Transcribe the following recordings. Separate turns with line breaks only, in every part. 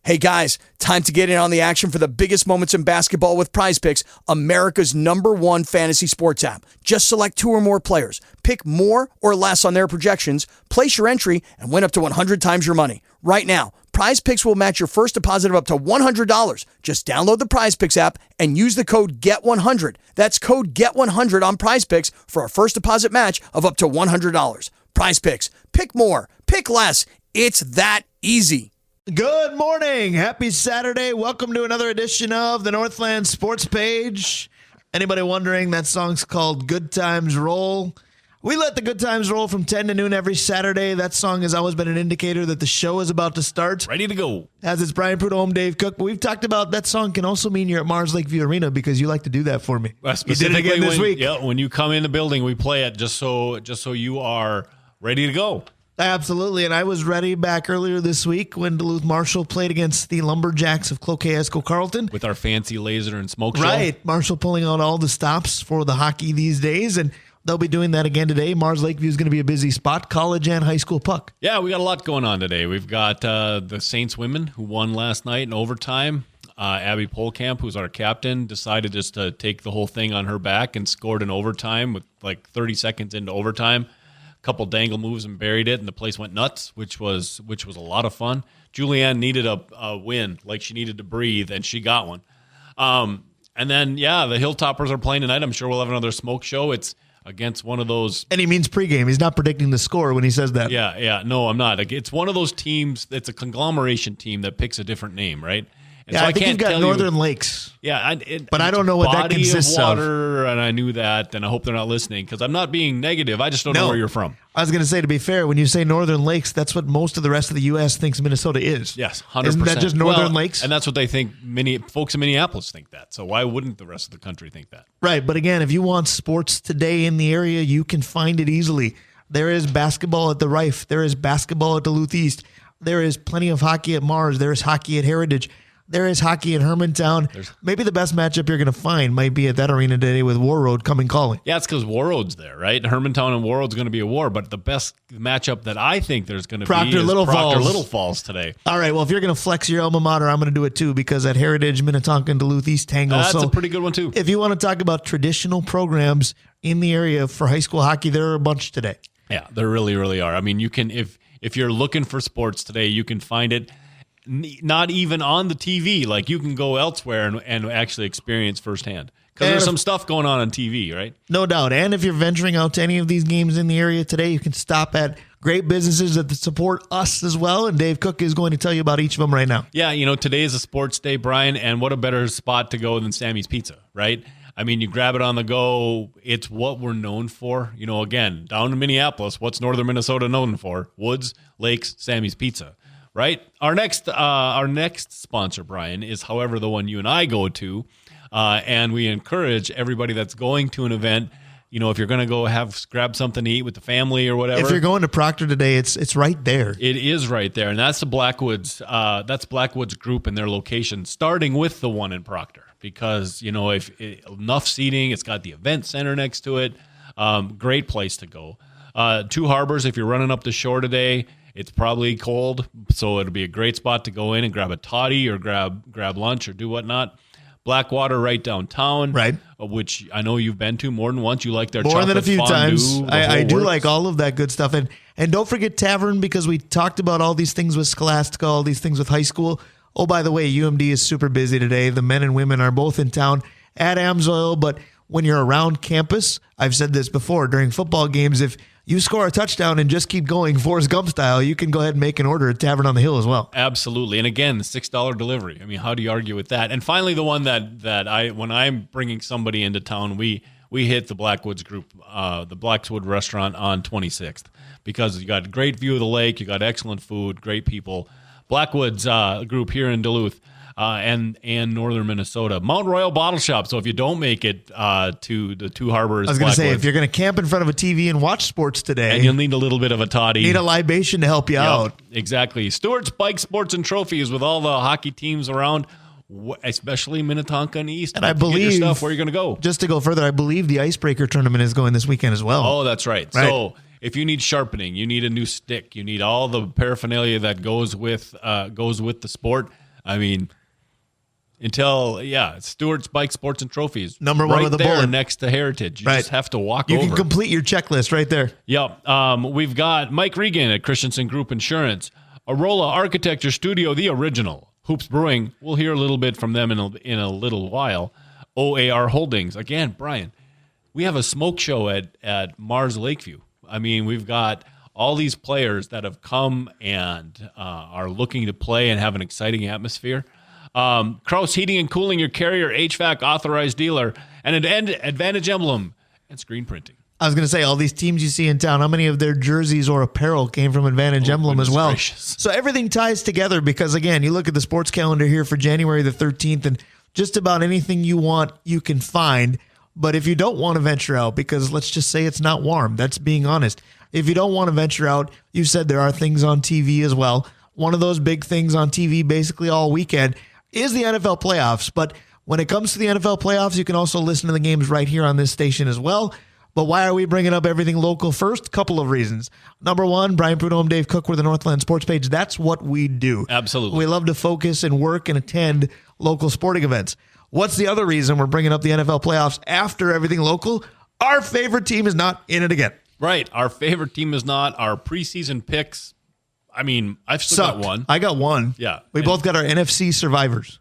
Hey guys, time to get in on the action for the biggest moments in basketball with Prize Picks, America's #1 fantasy sports app. Just select 2 or more players, pick more or less on their projections, place your entry, and win up to 100 times your money. Right now, Prize Picks will match your first deposit of up to $100. Just download the Prize Picks app and use the code GET100. That's code GET100 on Prize Picks for a first deposit match of up to $100. Prize Picks. Pick more. Pick less. It's that easy.
Good morning. Happy Saturday. Welcome to another edition of the Northland Sports Page. Anybody wondering, that song's called Good Times Roll. We let the good times roll from 10 to noon every Saturday. That song has always been an indicator that the show is about to start.
Ready to go.
As it's Brian Prudhomme, Dave Cook. But we've talked about that song can also mean you're at Mars Lakeview Arena because you like to do that for me. You did it again this week.
Yeah, when you come in the building, we play it just so you are ready to go.
Absolutely, and I was ready back earlier this week when Duluth Marshall played against the Lumberjacks of Cloquet-Esco-Carleton.
With our fancy laser and smoke show.
Right, Marshall pulling out all the stops for the hockey these days, and they'll be doing that again today. Mars Lakeview is going to be a busy spot, college and high school puck.
Yeah, we got a lot going on today. We've got the Saints women who won last night in overtime. Abby Polkamp, who's our captain, decided just to take the whole thing on her back and scored in overtime with like 30 seconds into overtime. Couple dangle moves and buried it, and the place went nuts, which was a lot of fun. Julianne needed a win, like she needed to breathe, and she got one. And then, yeah, the Hilltoppers are playing tonight. I'm sure we'll have another smoke show. It's against one of those.
And he means pregame. He's not predicting the score when he says that.
Yeah. No, I'm not. It's one of those teams. It's a conglomeration team that picks a different name, right? And
yeah,
so
I think you've got Northern Lakes.
Yeah,
but I don't know what that consists
of. Water, and I knew that, and I hope they're not listening because I'm not being negative. I just don't know where you're from.
I was going to say, to be fair, when you say Northern Lakes, that's what most of the rest of the U.S. thinks Minnesota is.
Yes, 100%.
Isn't that just Northern Lakes?
And that's what they think. Many folks in Minneapolis think that. So why wouldn't the rest of the country think that?
Right, but again, if you want sports today in the area, you can find it easily. There is basketball at the Rife. There is basketball at Duluth East. There is plenty of hockey at Mars. There is hockey at Heritage. There is hockey in Hermantown. Maybe the best matchup you're going to find might be at that arena today with War Road coming calling.
Yeah, it's because War Road's there, right? Hermantown and War Road's going to be a war, but the best matchup that I think there's going to be is Proctor Little Falls today.
All right, well, if you're going to flex your alma mater, I'm going to do it too because at Heritage, Minnetonka, and Duluth East Tangle.
That's a pretty good one too.
If you want to talk about traditional programs in the area for high school hockey, there are a bunch today.
Yeah, there really, really are. I mean, you can if you're looking for sports today, you can find it. Not even on the TV. Like you can go elsewhere and actually experience firsthand. Because there's some stuff going on TV, right?
No doubt. And if you're venturing out to any of these games in the area today, you can stop at great businesses that support us as well. And Dave Cook is going to tell you about each of them right now.
Yeah, today is a sports day, Brian, and what a better spot to go than Sammy's Pizza, right? I mean, you grab it on the go. It's what we're known for. Again, down in Minneapolis, what's northern Minnesota known for? Woods, lakes, Sammy's Pizza. Right. Our next sponsor, Brian, is, however, the one you and I go to, and we encourage everybody that's going to an event. If you're going to grab something to eat with the family or whatever.
If you're going to Proctor today, it's right there.
It is right there, and that's the Blackwoods. That's Blackwoods Group and their location, starting with the one in Proctor, because if enough seating, it's got the event center next to it. Great place to go. Two Harbors, if you're running up the shore today. It's probably cold, so it'll be a great spot to go in and grab a toddy or grab lunch or do whatnot. Blackwater right downtown,
right?
Which I know you've been to more than once. You like their
more
chocolate
than a few
fondue,
times. I do like all of that good stuff, and don't forget Tavern because we talked about all these things with Scholastica, all these things with high school. Oh, by the way, UMD is super busy today. The men and women are both in town at Amsoil, but when you're around campus, I've said this before during football games, if you score a touchdown and just keep going Forrest Gump style, you can go ahead and make an order at Tavern on the Hill as well.
Absolutely. And again, the $6 delivery. I mean, how do you argue with that? And finally, the one that when I'm bringing somebody into town, we hit the Blackwoods Group, the Blackswood Restaurant on 26th, because you got a great view of the lake, you got excellent food, great people. Blackwoods Group here in Duluth. And northern Minnesota. Mount Royal Bottle Shop. So if you don't make it to the Two Harbors,
I was going to say, if you're going to camp in front of a TV and watch sports today,
and you'll need a little bit of a toddy,
need a libation to help you out.
Exactly. Stewart's Bike Sports and Trophies with all the hockey teams around, especially Minnetonka and East.
And I believe
your stuff where you're going to go.
Just to go further, I believe the Icebreaker tournament is going this weekend as well.
Oh, that's right. So if you need sharpening, you need a new stick, you need all the paraphernalia that goes with the sport. I mean, Stewart's Bike Sports and Trophies.
Number one
right
with a
there
bullet.
next to Heritage. You just have to walk
You
over.
can complete your checklist right there.
Yep. We've got Mike Regan at Christensen Group Insurance. Arola Architecture Studio, the original. Hoops Brewing. We'll hear a little bit from them in a little while. OAR Holdings. Again, Brian, we have a smoke show at Mars Lakeview. I mean, we've got all these players that have come and are looking to play and have an exciting atmosphere. Kraus Heating and Cooling, your Carrier HVAC authorized dealer, and an Advantage Emblem and screen printing.
I was going to say, all these teams you see in town, how many of their jerseys or apparel came from Advantage Emblem as well?
Gracious.
So everything ties together because, again, you look at the sports calendar here for January the 13th, and just about anything you want, you can find. But if you don't want to venture out, because let's just say it's not warm, that's being honest. If you don't want to venture out, you said there are things on TV as well. One of those big things on TV basically all weekend is the NFL playoffs. But when it comes to the NFL playoffs, you can also listen to the games right here on this station as well. But why are we bringing up everything local first? Couple of reasons. Number one, Brian Prudhomme, Dave Cook, we're the Northland Sports Page. That's what we do.
Absolutely.
We love to focus and work and attend local sporting events. What's the other reason we're bringing up the NFL playoffs after everything local? Our favorite team is not in it again.
Right. Our favorite team is not. Our preseason picks, I mean, I've still got one.
I got one.
Yeah.
We both got our NFC survivors.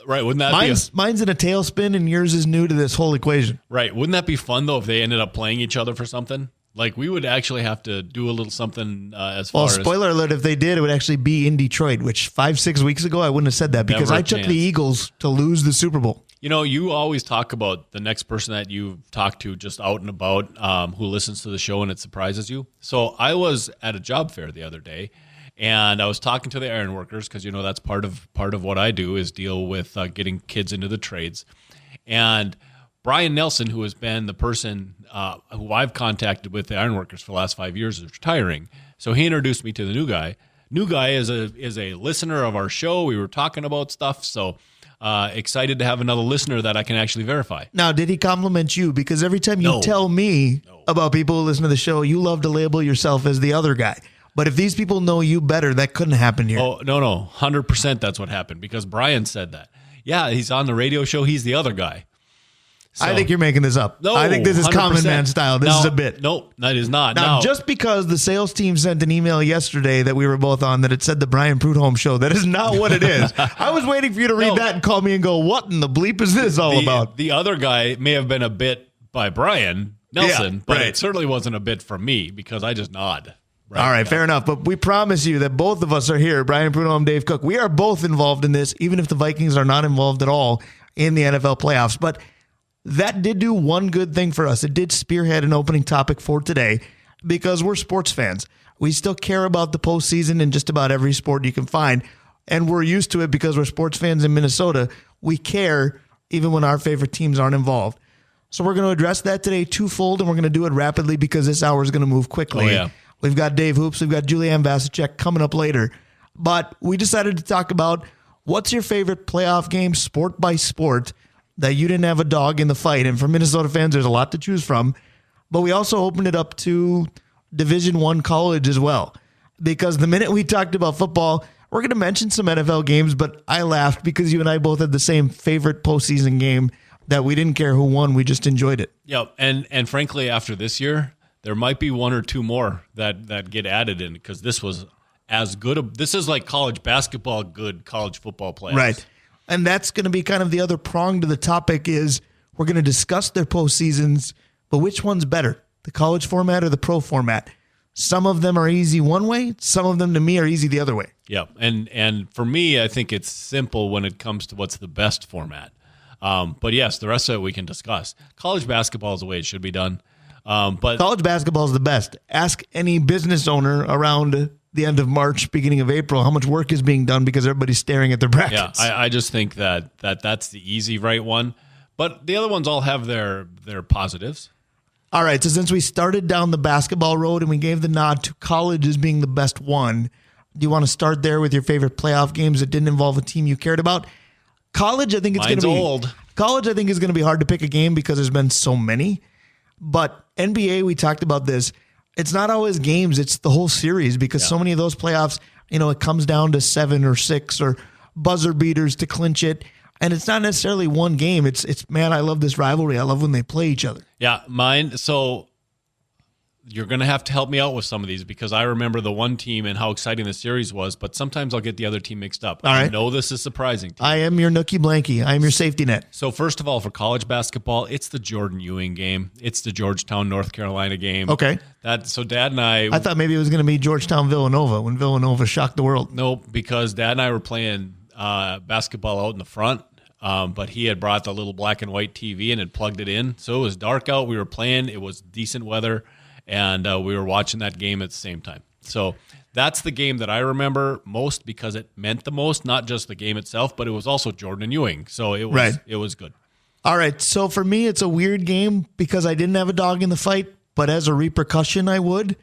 Right. Wouldn't that
mine's in a tailspin and yours is new to this whole equation.
Right. Wouldn't that be fun, though, if they ended up playing each other for something? Like, we would actually have to do a little something as far as...
Well, spoiler alert, if they did, it would actually be in Detroit, which 5-6 weeks ago, I wouldn't have said that because I took the Eagles to lose the Super Bowl.
You know, you always talk about the next person that you've talked to just out and about who listens to the show and it surprises you. So I was at a job fair the other day, and I was talking to the iron workers because, you know, that's part of what I do is deal with getting kids into the trades. And Brian Nelson, who has been the person who I've contacted with the ironworkers for the last 5 years, is retiring. So he introduced me to the new guy. New guy is a listener of our show. We were talking about stuff, so excited to have another listener that I can actually verify.
Now, did he compliment you? Because every time you tell me about people who listen to the show, you love to label yourself as the other guy. But if these people know you better, that couldn't happen here.
Oh, no. 100% that's what happened because Brian said that. Yeah, he's on the radio show. He's the other guy. So,
I think you're making this up.
No,
I think this is
100%.
common man style. This is a bit.
Nope, that is not.
Now, just because the sales team sent an email yesterday that we were both on that it said the Brian Prudhomme Show, that is not what it is. I was waiting for you to read that and call me and go, what in the bleep is this all about?
The other guy may have been a bit by Brian Nelson, but it certainly wasn't a bit from me because I just nod.
Right? All right, fair enough. But we promise you that both of us are here, Brian Prudhomme, Dave Cook. We are both involved in this, even if the Vikings are not involved at all in the NFL playoffs. But that did do one good thing for us. It did spearhead an opening topic for today because we're sports fans. We still care about the postseason in just about every sport you can find. And we're used to it because we're sports fans in Minnesota. We care even when our favorite teams aren't involved. So we're going to address that today twofold, and we're going to do it rapidly because this hour is going to move quickly.
Oh, yeah.
We've got Dave Hoops. We've got Julianne Vasichek coming up later. But we decided to talk about what's your favorite playoff game, sport by sport, that you didn't have a dog in the fight. And for Minnesota fans, there's a lot to choose from. But we also opened it up to Division I college as well. Because the minute we talked about football, we're going to mention some NFL games, but I laughed because you and I both had the same favorite postseason game that we didn't care who won. We just enjoyed it.
Yeah, and frankly, after this year, there might be one or two more that get added in because this was as good. This is like college basketball, good college football playoffs.
Right. And that's going to be kind of the other prong to the topic is we're going to discuss their postseasons, but which one's better, the college format or the pro format? Some of them are easy one way. Some of them to me are easy the other way.
Yeah. And for me, I think it's simple when it comes to what's the best format. But yes, the rest of it we can discuss. College basketball is the way it should be done. But
college basketball is the best. Ask any business owner around the end of March, beginning of April, how much work is being done because everybody's staring at their brackets.
Yeah, I just think that's the easy right one. But the other ones all have their positives.
All right, so since we started down the basketball road and we gave the nod to college as being the best one, do you want to start there with your favorite playoff games that didn't involve a team you cared about? College, I think it's going to be
old.
College, I think is going to be hard to pick a game because there's been so many. But NBA, we talked about this. It's not always games; it's the whole series because so many of those playoffs, it comes down to 7 or 6 or buzzer beaters to clinch it. And it's not necessarily one game. It's man, I love this rivalry. I love when they play each other.
Yeah, mine. So you're going to have to help me out with some of these because I remember the one team and how exciting the series was, but sometimes I'll get the other team mixed up.
All right.
I know this is surprising to you.
I am your nookie blankie. I am your safety net.
So first of all, for college basketball, it's the Jordan Ewing game. It's the Georgetown, North Carolina game.
Okay.
So Dad and I
thought maybe it was going to be Georgetown, Villanova when Villanova shocked the world.
Nope, because Dad and I were playing basketball out in the front, but he had brought the little black and white TV and had plugged it in. So it was dark out. We were playing. It was decent weather. And we were watching that game at the same time. So that's the game that I remember most because it meant the most, not just the game itself, but it was also Jordan and Ewing. So it was good.
All right. So for me, it's a weird game because I didn't have a dog in the fight, but as a repercussion, I would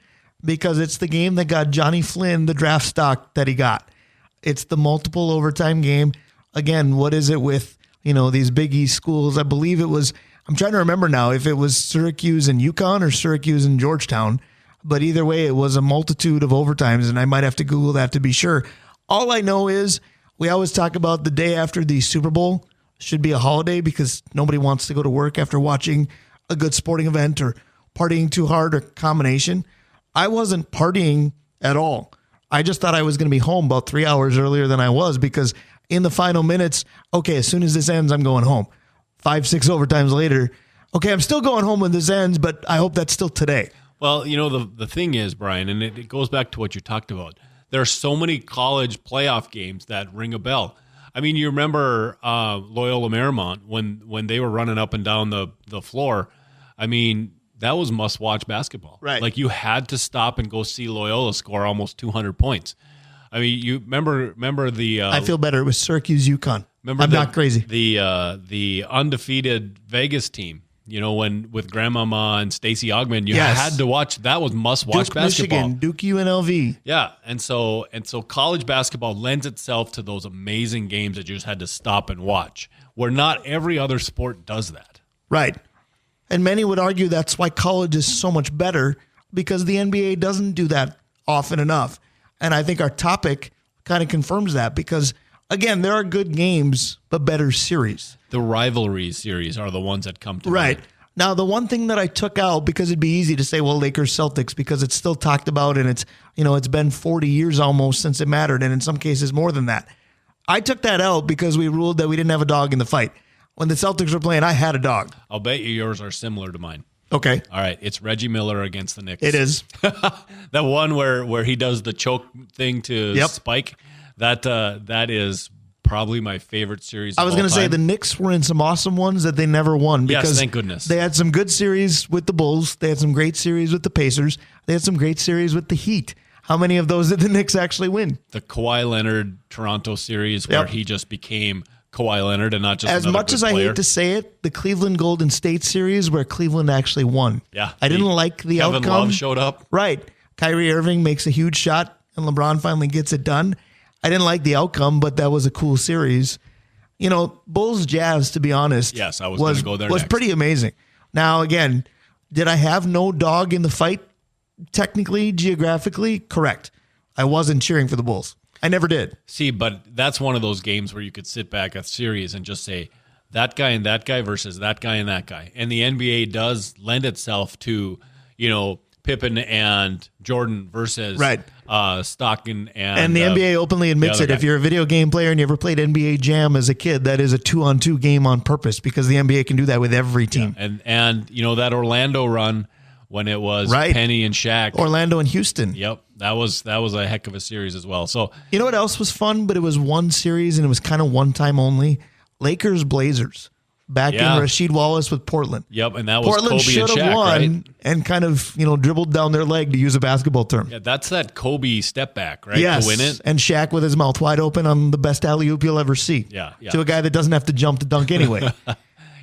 because it's the game that got Johnny Flynn the draft stock that he got. It's the multiple overtime game. Again, what is it with, these Big East schools? I believe it was, I'm trying to remember now if it was Syracuse and UConn or Syracuse and Georgetown, but either way, it was a multitude of overtimes, and I might have to Google that to be sure. All I know is we always talk about the day after the Super Bowl should be a holiday because nobody wants to go to work after watching a good sporting event or partying too hard or combination. I wasn't partying at all. I just thought I was going to be home about 3 hours earlier than I was because in the final minutes, okay, as soon as this ends, I'm going home. 5, 6 overtimes later, okay, I'm still going home when this ends, but I hope that's still today.
Well, the thing is, Brian, and it goes back to what you talked about. There are so many college playoff games that ring a bell. I mean, you remember Loyola Marymount when they were running up and down the floor. I mean, that was must-watch basketball.
Right.
Like, you had to stop and go see Loyola score almost 200 points. I mean, you remember the...
I feel better. It was Syracuse, UConn. I'm not crazy.
The undefeated Vegas team, when with Grandmama and Stacey Augmon, you had to watch. That was must-watch
Duke,
basketball.
Michigan, Duke UNLV.
Yeah, and so college basketball lends itself to those amazing games that you just had to stop and watch, where not every other sport does that.
Right. And many would argue that's why college is so much better because the NBA doesn't do that often enough. And I think our topic kind of confirms that because, again, there are good games, but better series.
The rivalry series are the ones that come to
right.
mind.
Now, the one thing that I took out, because it'd be easy to say, well, Lakers-Celtics, because it's still talked about and it's, it's been 40 years almost since it mattered, and in some cases more than that. I took that out because we ruled that we didn't have a dog in the fight. When the Celtics were playing, I had a dog.
I'll bet you yours are similar to mine.
Okay.
All right. It's Reggie Miller against the Knicks.
It is.
That one where he does the choke thing to Spike. That is probably my favorite series.
I was going to say the Knicks were in some awesome ones that they never won. Because
yes, thank goodness.
They had some good series with the Bulls. They had some great series with the Pacers. They had some great series with the Heat. How many of those did the Knicks actually win?
The Kawhi Leonard Toronto series where he just became Kawhi Leonard and not just
as much as
player.
I hate to say it, the Cleveland Golden State series where Cleveland actually won.
Yeah.
I didn't like the
Kevin
outcome.
Love showed up.
Right. Kyrie Irving makes a huge shot and LeBron finally gets it done. I didn't like the outcome, but that was a cool series. Bulls Jazz, to be honest,
yes, I was going to go there
was
next.
Pretty amazing. Now, again, did I have no dog in the fight? Technically, geographically, correct. I wasn't cheering for the Bulls. I never did.
See, but that's one of those games where you could sit back at series and just say that guy and that guy versus that guy and that guy. And the NBA does lend itself to, Pippen and Jordan versus Stockton
and the NBA openly admits it. If you're a video game player and you ever played NBA Jam as a kid, that is a 2-on-2 game on purpose because the NBA can do that with every team.
Yeah. And that Orlando run when it was Penny and Shaq.
Orlando and Houston.
Yep. That was a heck of a series as well. So
you know what else was fun, but it was one series and it was kind of one time only? Lakers Blazers. Back in Rasheed Wallace with Portland.
Yep, and that was
Portland
Kobe and
should have
Shaq,
won
right?
and kind of, dribbled down their leg, to use a basketball term.
Yeah, that's that Kobe step back, right?
Yes,
to win it.
And Shaq with his mouth wide open on the best alley-oop you'll ever see.
Yeah.
To a guy that doesn't have to jump to dunk anyway.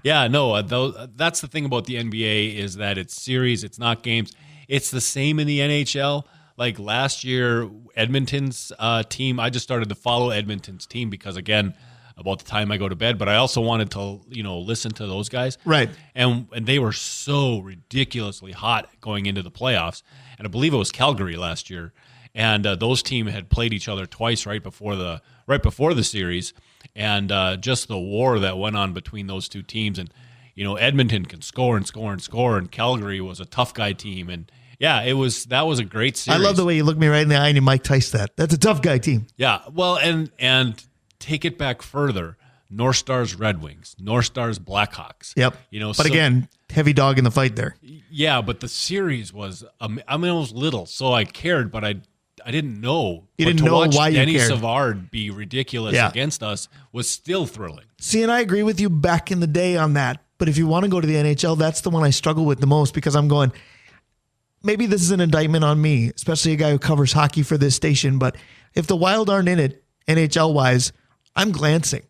Yeah, no, that's the thing about the NBA is that it's series, it's not games. It's the same in the NHL. Like last year, Edmonton's team, I just started to follow Edmonton's team because, again, about the time I go to bed, but I also wanted to, listen to those guys.
Right.
And they were so ridiculously hot going into the playoffs. And I believe it was Calgary last year. and those teams had played each other twice right before the series, and just the war that went on between those two teams. And Edmonton can score and score and score, and Calgary was a tough guy team. And yeah, that was a great series.
I love the way you look me right in the eye and you Mike Tice that. That's a tough guy team.
Yeah, well, and take it back further. North Stars Red Wings, North Stars Blackhawks.
Yep. But again, heavy dog in the fight there.
Yeah, but the series was, I was little, so I cared, but I didn't know.
You didn't know why you
Denny
cared.
Savard be ridiculous against us was still thrilling.
See, and I agree with you back in the day on that. But if you want to go to the NHL, that's the one I struggle with the most, because I'm going, maybe this is an indictment on me, especially a guy who covers hockey for this station. But if the Wild aren't in it, NHL-wise, I'm glancing.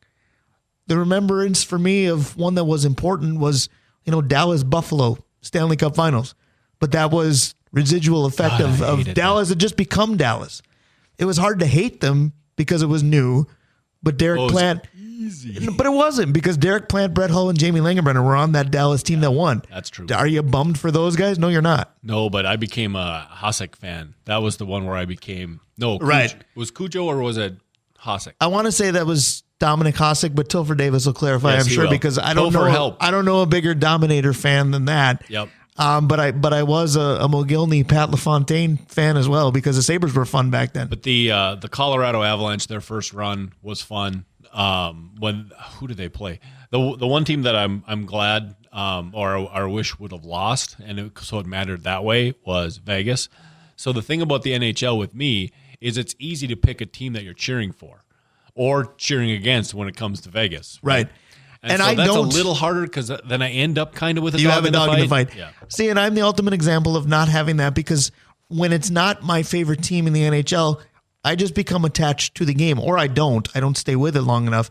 The remembrance for me of one that was important was, Dallas-Buffalo Stanley Cup Finals. But that was residual effect of Dallas had just become Dallas. It was hard to hate them because it was new, but Derek Plant... Easy. But it wasn't, because Derek Plant, Brett Hull, and Jamie Langenbrenner were on that Dallas team that won.
That's true.
Are you bummed for those guys? No, you're not.
No, but I became a Hasek fan. That was the one where I became... No,
right.
Was Cujo or was it Hasek?
I want to say that was Dominic Hasek, but Topher Davis will clarify,
Yes,
I'm sure,
will.
because I don't know a bigger Dominator fan than that.
Yep.
But I was a Mogilny, Pat LaFontaine fan as well, because the Sabres were fun back then.
But the Colorado Avalanche, their first run was fun. Who did they play? The one team that I'm glad or wish would have lost, and so it mattered that way, was Vegas. So the thing about the NHL with me is it's easy to pick a team that you're cheering for or cheering against when it comes to Vegas.
Right.
And so that's a little harder, because then I end up kind of with a dog in the fight.
Yeah. See, and I'm the ultimate example of not having that, because when it's not my favorite team in the NHL, I just become attached to the game, or I don't stay with it long enough.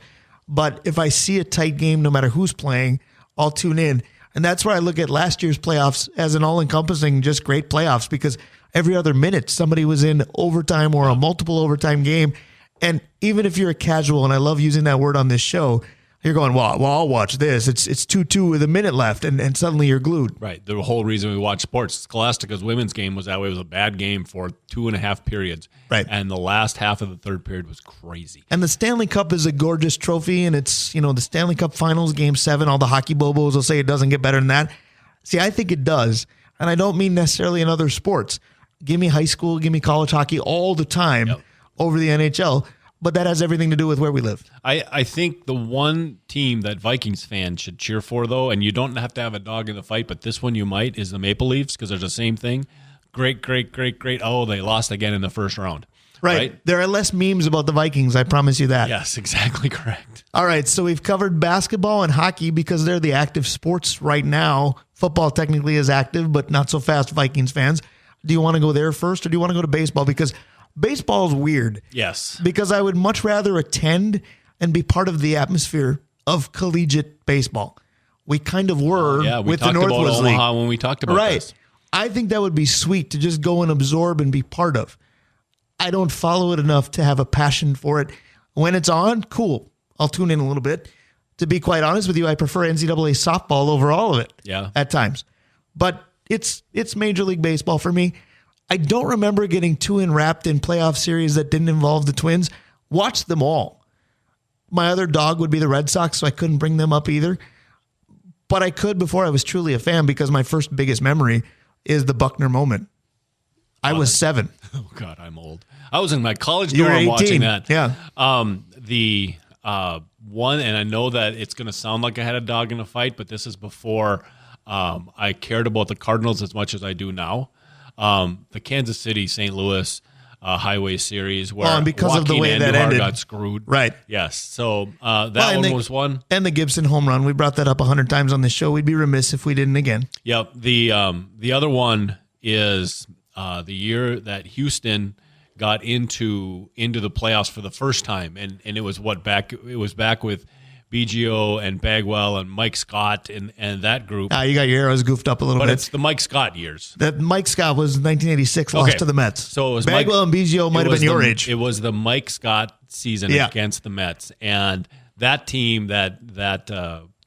But if I see a tight game, no matter who's playing, I'll tune in. And that's where I look at last year's playoffs as an all-encompassing, just great playoffs, because every other minute somebody was in overtime or a multiple overtime game. And even if you're a casual, and I love using that word on this show, you're going, well, I'll watch this. It's 2-2 with a minute left, and suddenly you're glued.
Right. The whole reason we watch sports, Scholastica's women's game was that way. It was a bad game for 2.5 periods.
Right.
And the last half of the third period was crazy.
And the Stanley Cup is a gorgeous trophy, and it's, the Stanley Cup Finals, Game 7, all the hockey bobos will say it doesn't get better than that. See, I think it does, and I don't mean necessarily in other sports. Give me high school, give me college hockey all the time over the NHL. But that has everything to do with where we live.
I think the one team that Vikings fans should cheer for, though, and you don't have to have a dog in the fight, but this one you might, is the Maple Leafs, because there's the same thing. Great. Oh, they lost again in the first round.
Right. There are less memes about the Vikings, I promise you that.
Yes, exactly correct.
All right, so we've covered basketball and hockey because they're the active sports right now. Football technically is active, but not so fast, Vikings fans. Do you want to go there first, or do you want to go to baseball? Because baseball is weird.
Yes.
Because I would much rather attend and be part of the atmosphere of collegiate baseball. We kind of were with the Northwest League.
Omaha when we talked about this.
I think that would be sweet to just go and absorb and be part of. I don't follow it enough to have a passion for it. When it's on, cool. I'll tune in a little bit. To be quite honest with you, I prefer NCAA softball over all of it at times. But it's Major League Baseball for me. I don't remember getting too enwrapped in playoff series that didn't involve the Twins. Watched them all. My other dog would be the Red Sox, so I couldn't bring them up either. But I could before I was truly a fan, because my first biggest memory is the Buckner moment. I was 7.
Oh, God, I'm old. I was in my college dorm watching that.
Yeah.
The one, and I know that it's going to sound like I had a dog in a fight, but this is before I cared about the Cardinals as much as I do now. The Kansas City St. Louis Highway Series, where
and because
Joaquin
of the way
Andujar
that ended,
got screwed.
Right.
Yes. So that one was one.
And the Gibson home run. We brought that up 100 times on this show. We'd be remiss if we didn't again.
Yep. The other one is the year that Houston got into the playoffs for the first time, and it was back with BGO and Bagwell and Mike Scott and that group.
You got your arrows goofed up a little bit.
But it's the Mike Scott years.
That Mike Scott was 1986, lost to the Mets.
So it was
Bagwell and BGO might have been your age.
It was the Mike Scott season against the Mets, and that team, that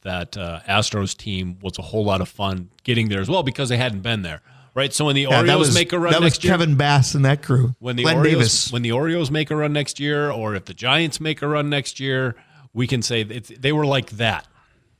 Astros team, was a whole lot of fun getting there as well, because they hadn't been there. Right. So when the
Yeah,
Orioles make a run
that was
next year,
Kevin Bass in that crew.
when the
Glenn
Orioles
Davis.
when the Orioles make a run next year, or if the Giants make a run next year, we can say they were like that.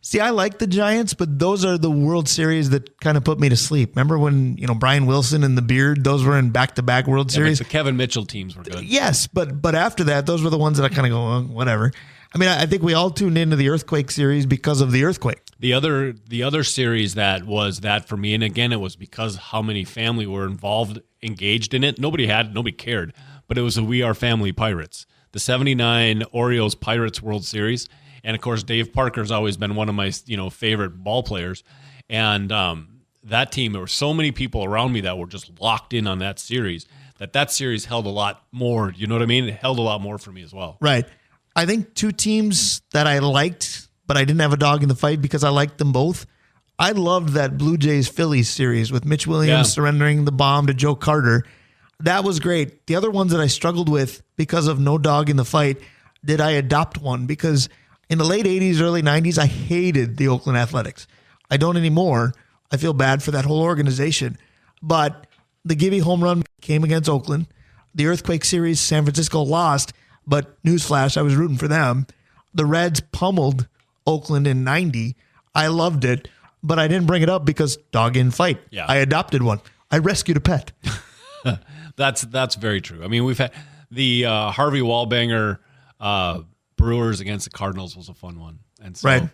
See, I like the Giants, but those are the World Series that kind of put me to sleep. Remember when Brian Wilson and the Beard? Those were in back-to-back World Series.
The Kevin Mitchell teams were good.
Yes, but after that, those were the ones that I kind of go, oh, whatever. I mean, I think we all tuned into the Earthquake series because of the earthquake.
The other series that was that for me, and again, it was because how many family were engaged in it. Nobody cared, but it was the We Are Family Pirates, the '79 Orioles Pirates World Series, and of course, Dave Parker's always been one of my favorite ball players, and that team. There were so many people around me that were just locked in on that series. That series held a lot more. You know what I mean? It held a lot more for me as well.
Right. I think two teams that I liked, but I didn't have a dog in the fight because I liked them both. I loved that Blue Jays-Phillies series with Mitch Williams surrendering the bomb to Joe Carter. That was great. The other ones that I struggled with because of no dog in the fight, did I adopt one? Because in the late 80s, early 90s, I hated the Oakland Athletics. I don't anymore. I feel bad for that whole organization. But the Gibby home run came against Oakland. The Earthquake series, San Francisco lost. But newsflash, I was rooting for them. The Reds pummeled Oakland in 90. I loved it, but I didn't bring it up because dog in fight.
Yeah.
I adopted one. I rescued a pet.
That's very true. I mean, we've had the Harvey Wallbanger Brewers against the Cardinals was a fun one. And so
Right.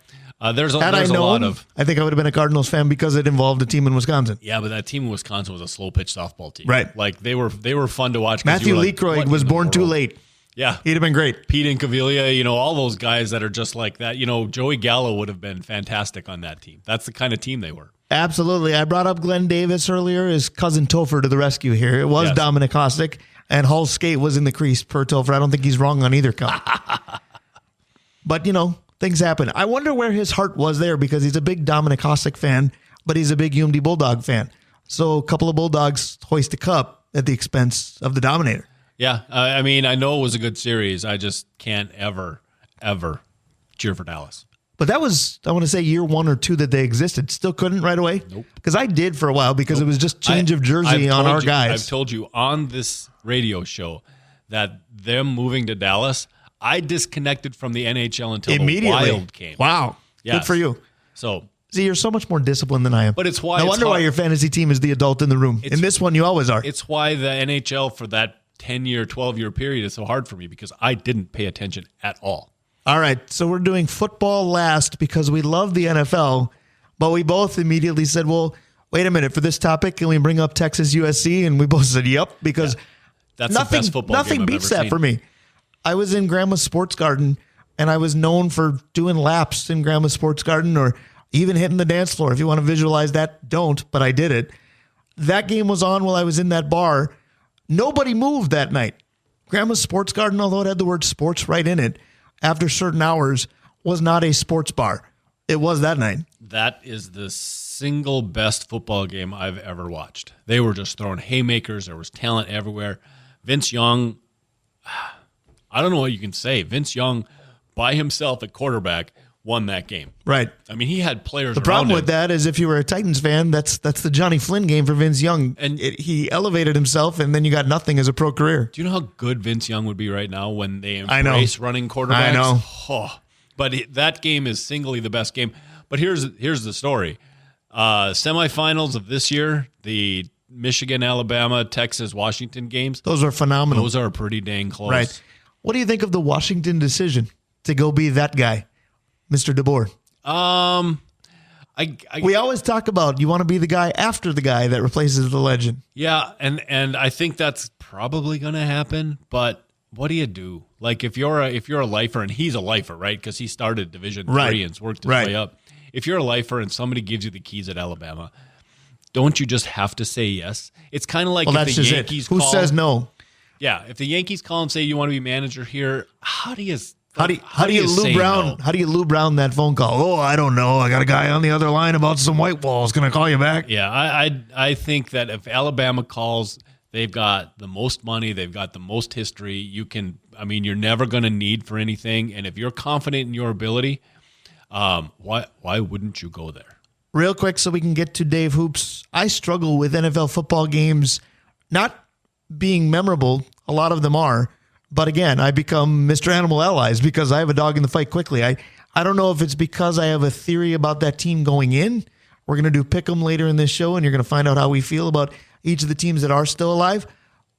there's a
I
lot of...
I think I would have been a Cardinals fan because it involved a team in Wisconsin.
Yeah, but that team in Wisconsin was a slow-pitch softball team.
Right.
Like, they were fun to watch.
Matthew Leekroyd was born too late.
Yeah.
He'd have been great.
Pete Incaviglia, all those guys that are just like that. Joey Gallo would have been fantastic on that team. That's the kind of team they were.
Absolutely. I brought up Glenn Davis earlier, his cousin Topher to the rescue here. It was Dominic Hasek, and Hull's skate was in the crease per Topher. I don't think he's wrong on either count. But, things happen. I wonder where his heart was there because he's a big Dominic Hasek fan, but he's a big UMD Bulldog fan. So a couple of Bulldogs hoist a cup at the expense of the Dominator.
Yeah, I mean, I know it was a good series. I just can't ever cheer for Dallas.
But that was, I want to say, year 1 or 2 that they existed. Still couldn't right away?
Nope.
Because I did for a while because it was just change of jersey on our guys.
I've told you on this radio show that them moving to Dallas, I disconnected from the NHL until the Wild came.
Wow.
Yes.
Good for you.
So,
see, you're so much more disciplined than I am.
But it's why
I wonder why your fantasy team is the adult in the room. In this one, you always are.
It's why the NHL for that 10-year, 12-year period is so hard for me because I didn't pay attention at all.
All right, so we're doing football last because we love the NFL, but we both immediately said, well, wait a minute, for this topic, can we bring up Texas USC? And we both said, yep, because
that's the best football
nothing
game I've
beats
ever
that
seen.
for me. I was in Grandma's Sports Garden, and I was known for doing laps in Grandma's Sports Garden or even hitting the dance floor. If you want to visualize that, don't, but I did it. That game was on while I was in that bar. Nobody moved that night. Grandma's Sports Garden, although it had the word sports right in it, after certain hours, was not a sports bar. It was that night.
That is the single best football game I've ever watched. They were just throwing haymakers. There was talent everywhere. Vince Young, I don't know what you can say. Vince Young, by himself at quarterback, won that game.
Right.
I mean, he had players
The
around
problem
him.
with that is if you were a Titans fan, that's the Johnny Flynn game for Vince Young. And he elevated himself, and then you got nothing as a pro career.
Do you know how good Vince Young would be right now when they embrace running quarterbacks?
I know.
Oh, but that game is singly the best game. But here's the story. Semifinals of this year, the Michigan, Alabama, Texas, Washington games.
Those are phenomenal.
Those are pretty dang close.
Right. What do you think of the Washington decision to go be that guy, Mr. DeBoer? We always talk about you want to be the guy after the guy that replaces the legend.
Yeah, and I think that's probably going to happen. But what do you do? Like if you're a lifer, and he's a lifer, right? Because he started Division III and worked his way up. If you're a lifer and somebody gives you the keys at Alabama, don't you just have to say yes? It's kind of like if the Yankees
Who says no?
Yeah, if the Yankees call and say you want to be manager here, how do you
Lou Brown that phone call? Oh, I don't know. I got a guy on the other line about some white walls. Going to call you back.
Yeah, I think that if Alabama calls, they've got the most money, they've got the most history. You're never going to need for anything. And if you're confident in your ability, why wouldn't you go there?
Real quick so we can get to Dave Hoops. I struggle with NFL football games not being memorable. A lot of them are. But again, I become Mr. Animal Allies because I have a dog in the fight quickly. I don't know if it's because I have a theory about that team going in. We're going to do Pick'em later in this show, and you're going to find out how we feel about each of the teams that are still alive.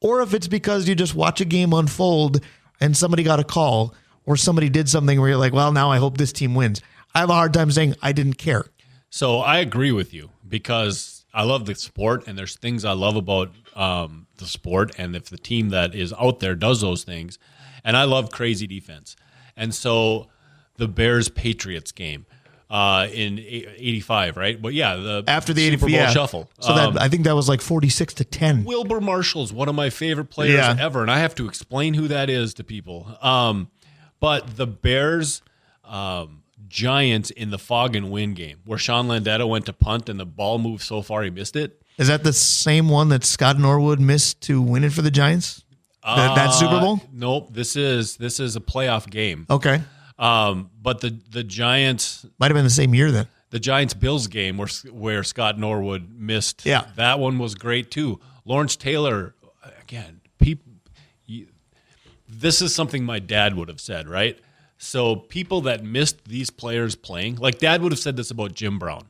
Or if it's because you just watch a game unfold and somebody got a call or somebody did something where you're like, well, now I hope this team wins. I have a hard time saying I didn't care.
So I agree with you because I love the sport, and there's things I love about the sport, and if the team that is out there does those things, and I love crazy defense. And so the Bears-Patriots game in 85, right? But yeah,
after the
Super Bowl shuffle.
So I think that was like 46-10.
Wilbur Marshall's one of my favorite players ever, and I have to explain who that is to people. But the Bears Giants in the fog and wind game where Sean Landeta went to punt and the ball moved so far he missed it.
Is that the same one that Scott Norwood missed to win it for the Giants? That Super Bowl?
Nope. This is a playoff game.
Okay.
But the Giants
might have been the same year then.
The Giants-Bills game where Scott Norwood missed.
Yeah.
That one was great too. Lawrence Taylor, again, this is something my dad would have said, right? So people that missed these players playing, like Dad would have said this about Jim Brown.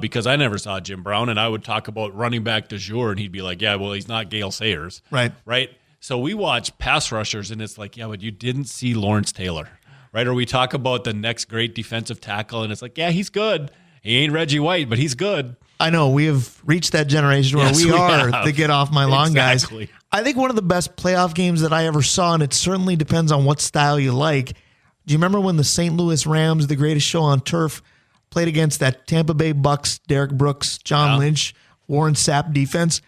Because I never saw Jim Brown, and I would talk about running back de jour, and he'd be like, yeah, well, he's not Gale Sayers. Right? So we watch pass rushers, and it's like, yeah, but you didn't see Lawrence Taylor, right? Or we talk about the next great defensive tackle, and it's like, yeah, he's good. He ain't Reggie White, but he's good.
I know. We have reached that generation where we are the get off my lawn guys. I think one of the best playoff games that I ever saw, and it certainly depends on what style you like. Do you remember when the St. Louis Rams, the greatest show on turf, played against that Tampa Bay Bucks, Derek Brooks, John Lynch, Warren Sapp defense?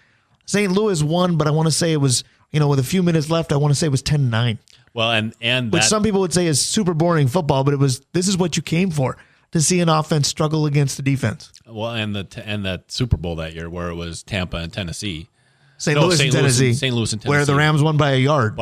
St. Louis won, but I want to say it was, with a few minutes left, I want to say it was 10-9.
Well, and
which some people would say is super boring football, but this is what you came for, to see an offense struggle against the defense.
Well, and that Super Bowl that year where it was Tampa and Tennessee.
St. Louis and Tennessee. Where the Rams won by a yard.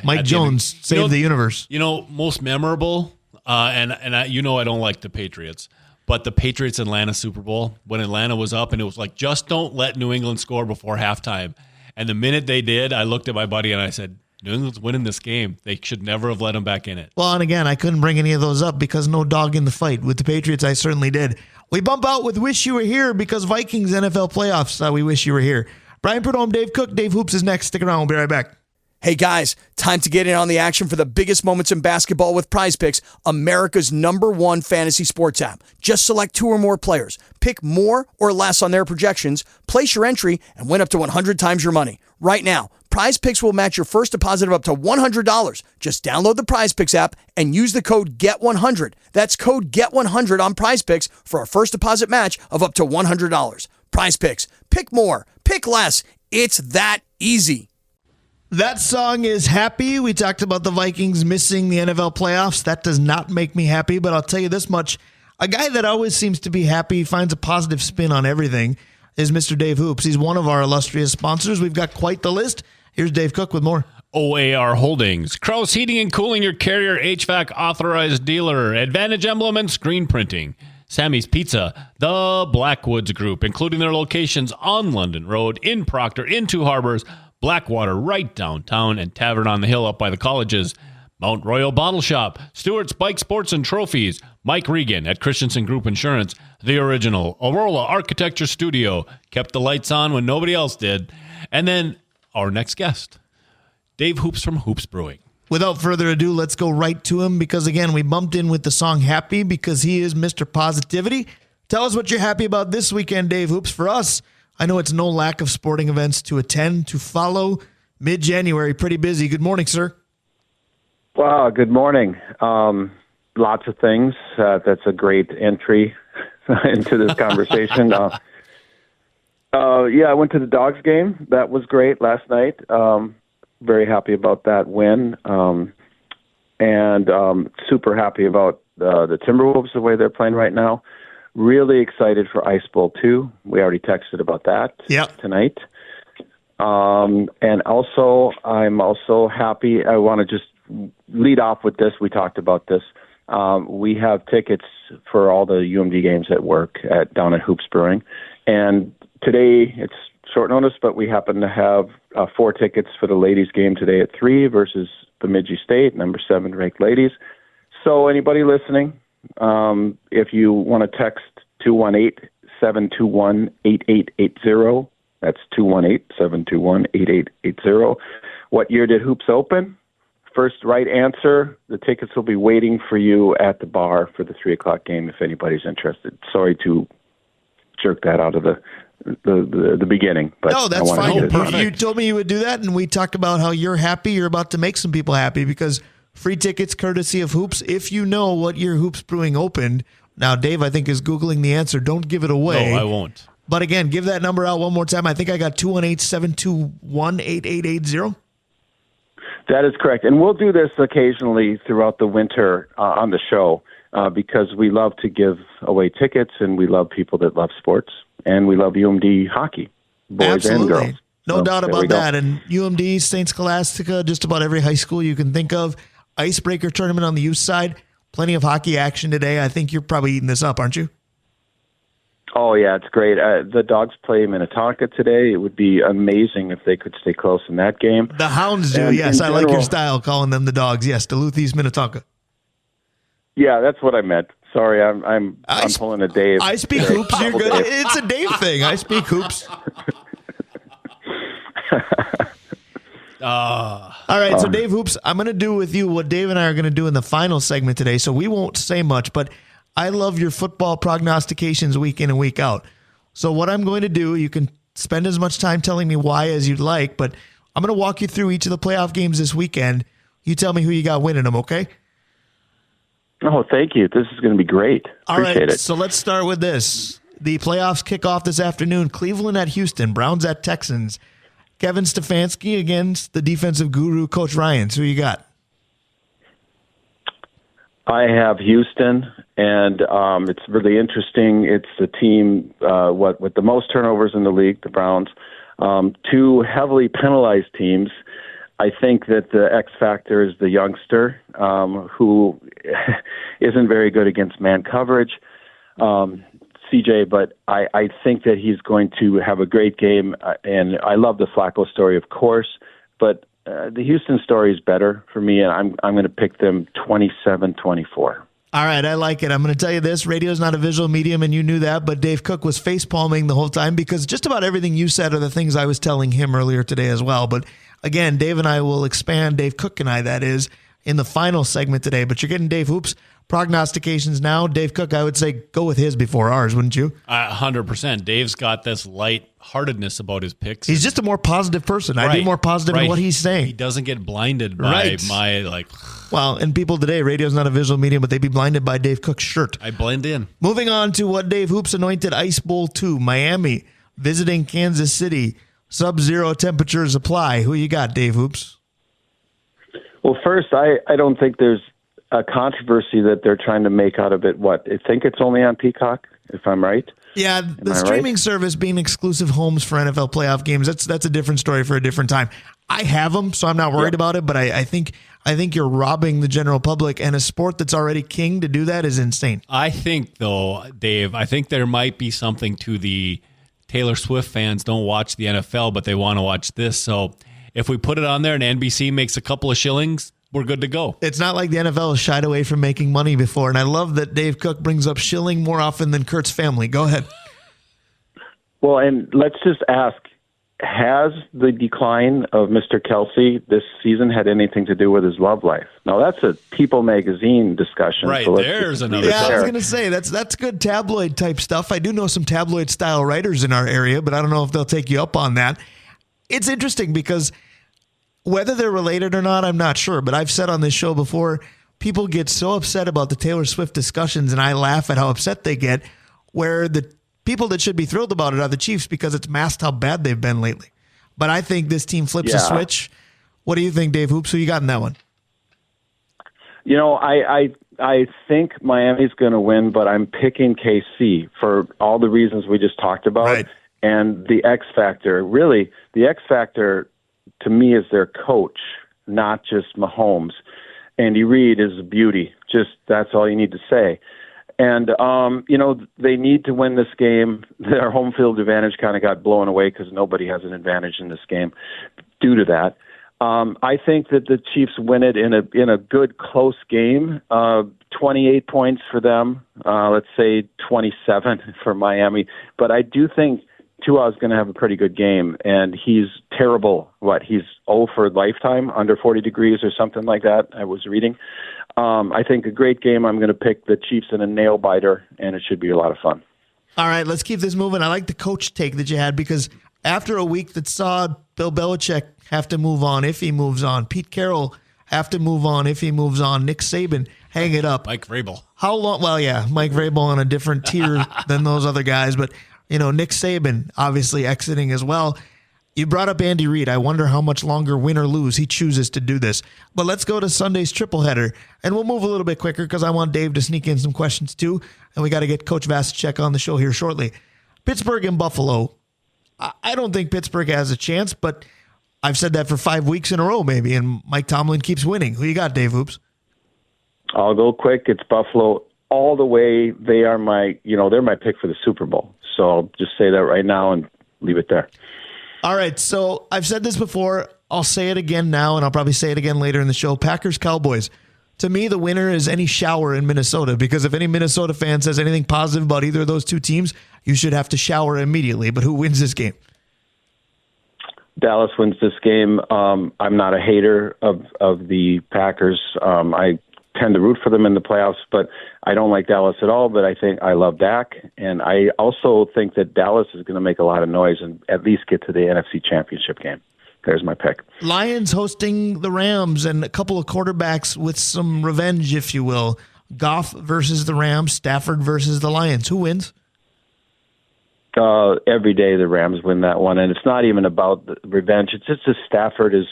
Mike Jones saved the universe.
Most memorable, and I don't like the Patriots, but the Patriots-Atlanta Super Bowl, when Atlanta was up, and it was like, just don't let New England score before halftime. And the minute they did, I looked at my buddy and I said, New England's winning this game. They should never have let them back in it.
Well, and again, I couldn't bring any of those up because no dog in the fight. With the Patriots, I certainly did. We bump out with Wish You Were Here because Vikings NFL playoffs. We wish you were here. Brian Prudhomme, Dave Cook, Dave Hoops is next. Stick around. We'll be right back.
Hey guys, time to get in on the action for the biggest moments in basketball with Prize Picks, America's #1 fantasy sports app. Just select 2 or more players. Pick more or less on their projections, place your entry, and win up to 100 times your money. Right now, Prize Picks will match your first deposit of up to $100. Just download the Prize Picks app and use the code GET100. That's code GET100 on Prize Picks for a first deposit match of up to $100. Prize Picks. Pick more. Pick less. It's that easy.
That song is Happy. We talked about the Vikings missing the NFL playoffs. That does not make me happy, but I'll tell you this much. A guy that always seems to be happy, finds a positive spin on everything, is Mr. Dave Hoops. He's one of our illustrious sponsors. We've got quite the list. Here's Dave Cook with more.
OAR Holdings, Kraus Heating and Cooling, your Carrier HVAC authorized dealer, Advantage Emblem and Screen Printing, Sammy's Pizza, the Blackwoods Group, including their locations on London Road, in Proctor, in Two Harbors, Blackwater right downtown, and Tavern on the Hill up by the colleges, Mount Royal Bottle Shop, Stewart's Bike Sports and Trophies, Mike Regan at Christensen Group Insurance, the original Aurora Architecture Studio, kept the lights on when nobody else did, and then our next guest, Dave Hoops from Hoops Brewing.
Without further ado, let's go right to him because, again, we bumped in with the song Happy because he is Mr. Positivity. Tell us what you're happy about this weekend, Dave Hoops. For us, I know it's no lack of sporting events to attend, to follow. Mid-January, pretty busy. Good morning, sir.
Wow, good morning. Lots of things. That's a great entry into this conversation. I went to the Dogs game. That was great last night. Very happy about that win. And super happy about the Timberwolves, the way they're playing right now. Really excited for Ice Bowl 2. We already texted about that tonight. And also, I'm also happy. I want to just lead off with this. We talked about this. We have tickets for all the UMD games at work down at Hoops Brewing. And today, it's short notice, but we happen to have 4 tickets for the ladies' game today at 3 versus Bemidji State, number 7 ranked ladies. So anybody listening, if you want to text 218-721-8880, that's 218-721-8880. What year did Hoops open? First right answer, the tickets will be waiting for you at the bar for the 3 o'clock game if anybody's interested. Sorry to jerk that out of the beginning. But
no, that's fine. You told me you would do that, and we talked about how you're happy. You're about to make some people happy because free tickets courtesy of Hoops. If you know what year Hoops Brewing opened, now Dave, I think, is Googling the answer. Don't give it away.
No, I won't.
But again, give that number out one more time. I think I got 218-721-8880.
That is correct. And we'll do this occasionally throughout the winter on the show because we love to give away tickets and we love people that love sports and we love UMD hockey, boys
Absolutely.
and girls.
No doubt about that.
Go.
And UMD, St. Scholastica, just about every high school you can think of. Icebreaker tournament on the youth side. Plenty of hockey action today. I think you're probably eating this up, aren't you?
Oh, yeah, it's great. The Dogs play Minnetonka today. It would be amazing if they could stay close in that game.
The Hounds do, yes. I like your style calling them the Dogs. Yes, Duluth East Minnetonka.
Yeah, that's what I meant. Sorry, I'm pulling a Dave.
I speak hoops. You're good. It's a Dave thing. I speak hoops. All right, so Dave Hoops, I'm going to do with you what Dave and I are going to do in the final segment today, so we won't say much, but I love your football prognostications week in and week out. So what I'm going to do, you can spend as much time telling me why as you'd like, but I'm going to walk you through each of the playoff games this weekend. You tell me who you got winning them, okay?
Oh, thank you. This is going to be great. Appreciate it.
So let's start with this. The playoffs kick off this afternoon. Cleveland at Houston, Browns at Texans. Kevin Stefanski against the defensive guru, Coach Ryans. Who you got?
I have Houston, and it's really interesting. It's the team with the most turnovers in the league, the Browns. 2 heavily penalized teams. I think that the X factor is the youngster who isn't very good against man coverage, CJ, but I think that he's going to have a great game, and I love the Flacco story, of course, but the Houston story is better for me, and I'm going to pick them 27-24.
All right, I like it. I'm going to tell you this. Radio is not a visual medium, and you knew that, but Dave Cook was face-palming the whole time because just about everything you said are the things I was telling him earlier today as well. But again, Dave and I will expand, Dave Cook and I, that is, in the final segment today. But you're getting Dave Hoops prognostications now. Dave Cook, I would say go with his before ours, wouldn't you?
100%. Dave's got this light-heartedness about his picks.
He's just a more positive person. I'd be more positive in what he's saying.
He doesn't get blinded by my,
Well, and people today, radio's not a visual medium, but they'd be blinded by Dave Cook's shirt.
I blend in.
Moving on to what Dave Hoops anointed Ice Bowl 2, Miami visiting Kansas City. Sub-zero temperatures apply. Who you got, Dave Hoops?
Well, first, I don't think there's a controversy that they're trying to make out of it. I think it's only on Peacock, if I'm right.
Yeah, the streaming service being exclusive homes for NFL playoff games, that's a different story for a different time. I have them, so I'm not worried about it, but I think you're robbing the general public, and a sport that's already king to do that is insane.
I think, though, Dave, there might be something to the Taylor Swift fans don't watch the NFL, but they want to watch this. So if we put it on there and NBC makes a couple of shillings, we're good to go.
It's not like the NFL has shied away from making money before, and I love that Dave Cook brings up shilling more often than Kurt's family. Go ahead.
Well, and let's just ask, has the decline of Mr. Kelsey this season had anything to do with his love life? Now, that's a People magazine discussion.
Right,
so
there's another.
Yeah, I was going to say, that's good tabloid type stuff. I do know some tabloid style writers in our area, but I don't know if they'll take you up on that. It's interesting because whether they're related or not, I'm not sure. But I've said on this show before, people get so upset about the Taylor Swift discussions, and I laugh at how upset they get, where the people that should be thrilled about it are the Chiefs because it's masked how bad they've been lately. But I think this team flips a switch. What do you think, Dave Hoops? Who you got in that one?
You know, I think Miami's going to win, but I'm picking KC for all the reasons we just talked about.
Right.
And the X factor, really, the X factor to me is their coach, not just Mahomes. Andy Reid is a beauty. Just that's all you need to say. And, they need to win this game. Their home field advantage kind of got blown away because nobody has an advantage in this game due to that. I think that the Chiefs win it in a good, close game. 28 points for them. Let's say 27 for Miami. But I do think Tua is going to have a pretty good game, and he's terrible. He's 0 for lifetime, under 40 degrees or something like that, I was reading. I think a great game. I'm going to pick the Chiefs in a nail-biter, and it should be a lot of fun.
All right, let's keep this moving. I like the coach take that you had, because after a week that saw Bill Belichick have to move on if he moves on, Pete Carroll have to move on if he moves on, Nick Saban hang it up.
Mike Vrabel.
How long? Well, yeah, Mike Vrabel on a different tier than those other guys, but Nick Saban obviously exiting as well. You brought up Andy Reid. I wonder how much longer, win or lose, he chooses to do this. But let's go to Sunday's triple header, and we'll move a little bit quicker because I want Dave to sneak in some questions too, and we got to get Coach Vasichek on the show here shortly. Pittsburgh and Buffalo. I don't think Pittsburgh has a chance, but I've said that for 5 weeks in a row maybe, and Mike Tomlin keeps winning. Who you got, Dave Hoops?
I'll go quick. It's Buffalo all the way. They are they're my pick for the Super Bowl. So I'll just say that right now and leave it there.
All right, so I've said this before. I'll say it again now, and I'll probably say it again later in the show. Packers-Cowboys. To me, the winner is any shower in Minnesota, because if any Minnesota fan says anything positive about either of those two teams, you should have to shower immediately. But who wins this game?
Dallas wins this game. I'm not a hater of the Packers. I tend to root for them in the playoffs, but I don't like Dallas at all. But I love Dak, and I also think that Dallas is going to make a lot of noise and at least get to the NFC Championship game. There's my pick.
Lions hosting the Rams, and a couple of quarterbacks with some revenge, if you will. Goff versus the Rams, Stafford versus the Lions. Who wins?
Every day the Rams win that one, and it's not even about the revenge. It's just that Stafford is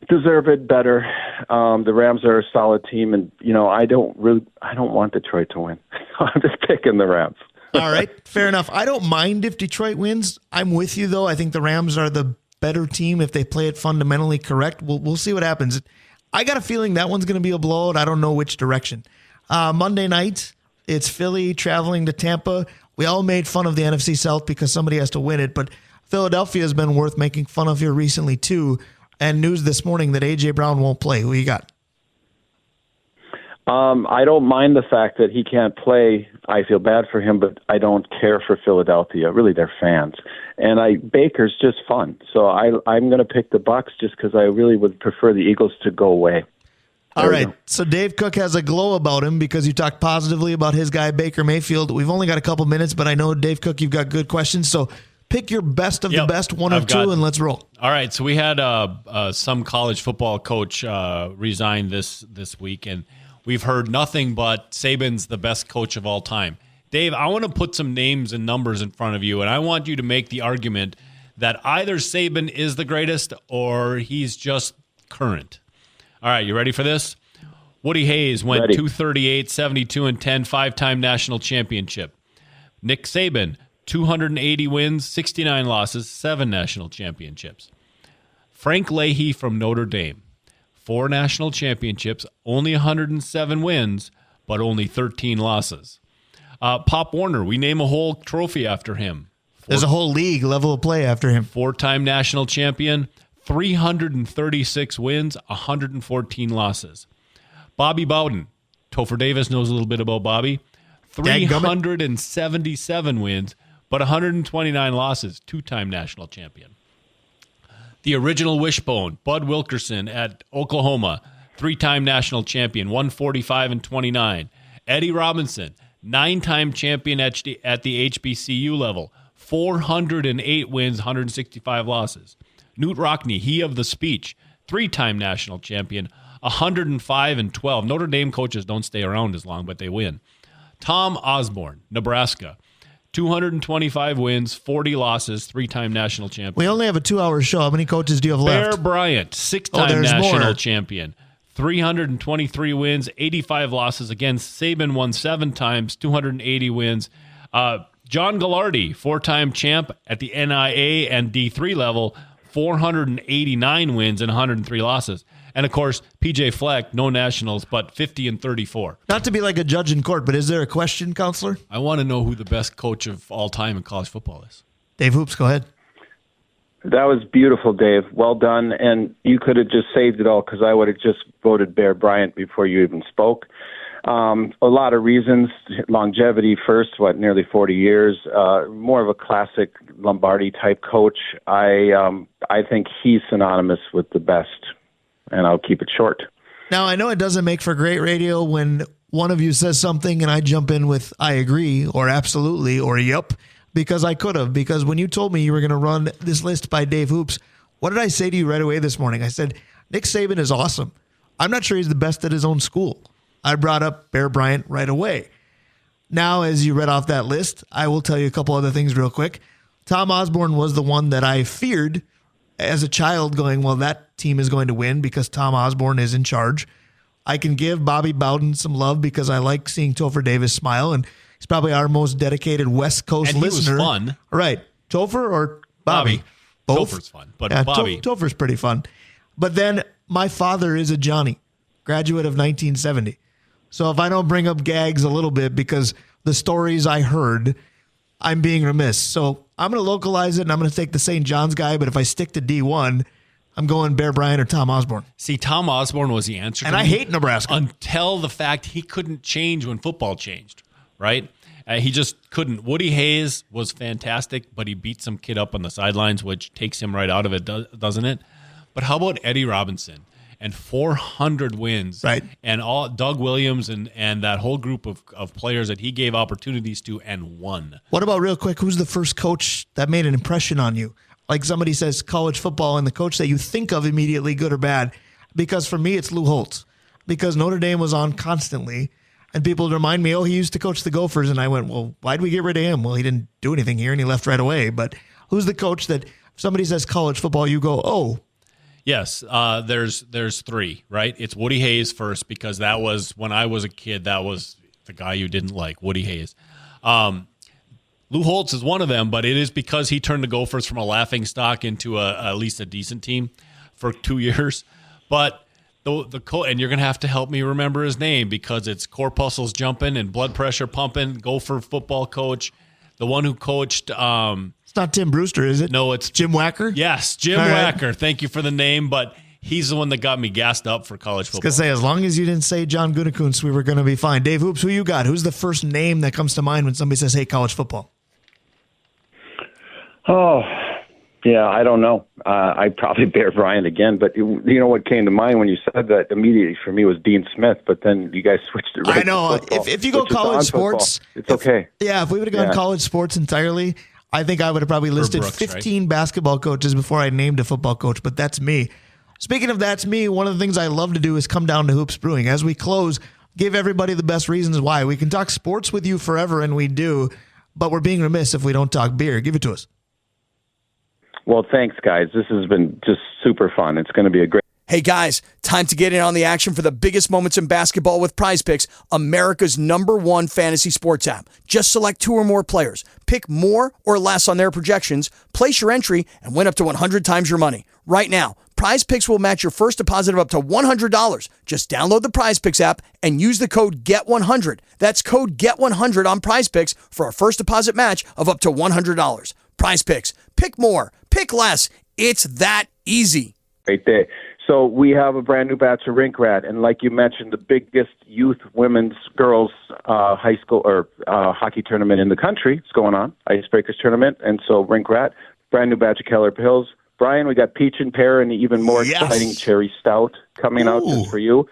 deserved better. The Rams are a solid team, and I don't want Detroit to win. I'm just picking the Rams.
All right, fair enough. I don't mind if Detroit wins. I'm with you though. I think the Rams are the better team if they play it fundamentally correct. We'll see what happens. I got a feeling that one's going to be a blowout. I don't know which direction. Monday night, it's Philly traveling to Tampa. We all made fun of the NFC South because somebody has to win it, but Philadelphia has been worth making fun of here recently too. And news this morning that A.J. Brown won't play. Who you got?
I don't mind the fact that he can't play. I feel bad for him, but I don't care for Philadelphia. Really, they're fans. And Baker's just fun. So I'm going to pick the Bucs just because I really would prefer the Eagles to go away.
All right. So Dave Cook has a glow about him because you talked positively about his guy, Baker Mayfield. We've only got a couple minutes, but I know, Dave Cook, you've got good questions. So pick your best of the best, one or two, and let's roll.
All right. So we had some college football coach resign this week, and we've heard nothing but Saban's the best coach of all time. Dave, I want to put some names and numbers in front of you, and I want you to make the argument that either Saban is the greatest or he's just current. All right, you ready for this? Woody Hayes went 238, 72, and 10, 5-time national championship. Nick Saban, 280 wins, 69 losses, 7 national championships. Frank Leahy from Notre Dame, 4 national championships, only 107 wins, but only 13 losses. Pop Warner, we name a whole trophy after him.
There's a whole league level of play after him.
4-time national champion, 336 wins, 114 losses. Bobby Bowden, Topher Davis knows a little bit about Bobby. 377 wins, but 129 losses, 2-time national champion. The original Wishbone, Bud Wilkerson at Oklahoma, 3-time national champion, 145 and 29. Eddie Robinson, 9-time champion at the HBCU level, 408 wins, 165 losses. Knute Rockne, he of the speech, 3-time national champion, 105 and 12. Notre Dame coaches don't stay around as long, but they win. Tom Osborne, Nebraska, 225 wins, 40 losses, 3-time national champion.
We only have a 2-hour show. How many coaches do you have left?
Bear Bryant, 6-time national champion, 323 wins, 85 losses. Again, Saban won 7 times, 280 wins. John Gallardi, 4-time champ at the NIA and D3 level, 489 wins and 103 losses. And, of course, PJ Fleck, no nationals, but 50-34.
Not to be like a judge in court, but is there a question, Counselor?
I want to know who the best coach of all time in college football is.
Dave Hoops, go ahead.
That was beautiful, Dave. Well done. And you could have just saved it all because I would have just voted Bear Bryant before you even spoke. A lot of reasons. Longevity first, nearly 40 years. More of a classic Lombardi-type coach. I think he's synonymous with the best, and I'll keep it short.
Now, I know it doesn't make for great radio when one of you says something and I jump in with I agree or absolutely or yup, because I could have. Because when you told me you were going to run this list by Dave Hoops, what did I say to you right away this morning? I said, Nick Saban is awesome. I'm not sure he's the best at his own school. I brought up Bear Bryant right away. Now, as you read off that list, I will tell you a couple other things real quick. Tom Osborne was the one that I feared as a child going, well, that team is going to win because Tom Osborne is in charge. I can give Bobby Bowden some love because I like seeing Topher Davis smile, and he's probably our most dedicated West Coast
and
listener.
He was fun.
Right. Topher or Bobby? Both?
Topher's fun, but
yeah,
Bobby.
Topher's pretty fun. But then my father is a Johnny, graduate of 1970. So if I don't bring up gags a little bit because the stories I heard, I'm being remiss. So I'm going to localize it, and I'm going to take the St. John's guy, but if I stick to D1, I'm going Bear Bryant or Tom Osborne.
See, Tom Osborne was the answer.
And I hate Nebraska.
Until the fact he couldn't change when football changed, right? He just couldn't. Woody Hayes was fantastic, but he beat some kid up on the sidelines, which takes him right out of it, doesn't it? But how about Eddie Robinson? And 400 wins,
right?
And all Doug Williams and that whole group of players that he gave opportunities to and won.
What about real quick? Who's the first coach that made an impression on you? Like somebody says college football, and the coach that you think of immediately, good or bad. Because for me, it's Lou Holtz. Because Notre Dame was on constantly, and people would remind me, he used to coach the Gophers, and I went, well, why'd we get rid of him? Well, he didn't do anything here, and he left right away. But who's the coach that if somebody says college football, you go, oh.
Yes, there's three, right? It's Woody Hayes first because that was, when I was a kid, that was the guy you didn't like, Woody Hayes. Lou Holtz is one of them, but it is because he turned the Gophers from a laughing stock into at least a decent team for 2 years. But the and you're going to have to help me remember his name because it's corpuscles jumping and blood pressure pumping, Gopher football coach, the one who coached
It's not Tim Brewster, is it?
No, it's
Jim Wacker?
Yes, Jim Wacker. Thank you for the name, but he's the one that got me gassed up for college football.
I was going to say, as long as you didn't say John Gutekunst, we were going to be fine. Dave Hoops, who you got? Who's the first name that comes to mind when somebody says, hey, college football?
Oh, yeah, I don't know. I'd probably Bear Bryant again, but you know what came to mind when you said that immediately for me was Dean Smith, but then you guys switched it right.
I know.
To football,
if you go college sports,
it's okay.
Yeah, if we would have gone college sports entirely, I think I would have probably listed
Brooks,
15 basketball coaches before I named a football coach, but that's me. Speaking of that's me, one of the things I love to do is come down to Hoops Brewing. As we close, give everybody the best reasons why. We can talk sports with you forever, and we do, but we're being remiss if we don't talk beer. Give it to us.
Well, thanks, guys. This has been just super fun. It's going to be a great.
Hey guys, time to get in on the action for the biggest moments in basketball with Prize Picks, America's #1 fantasy sports app. Just select 2 or more players, pick more or less on their projections, place your entry, and win up to 100 times your money. Right now, Prize Picks will match your first deposit of up to $100. Just download the Prize Picks app and use the code GET100. That's code GET100 on Prize Picks for a first deposit match of up to $100. Prize Picks. Pick more. Pick less. It's that easy.
Great day. So we have a brand new batch of Rink Rat, and like you mentioned, the biggest youth women's girls high school or hockey tournament in the country is going on, Icebreakers tournament, and so Rink Rat, brand new batch of Keller Pills. Brian, we got peach and pear and even more exciting cherry stout coming out just for you.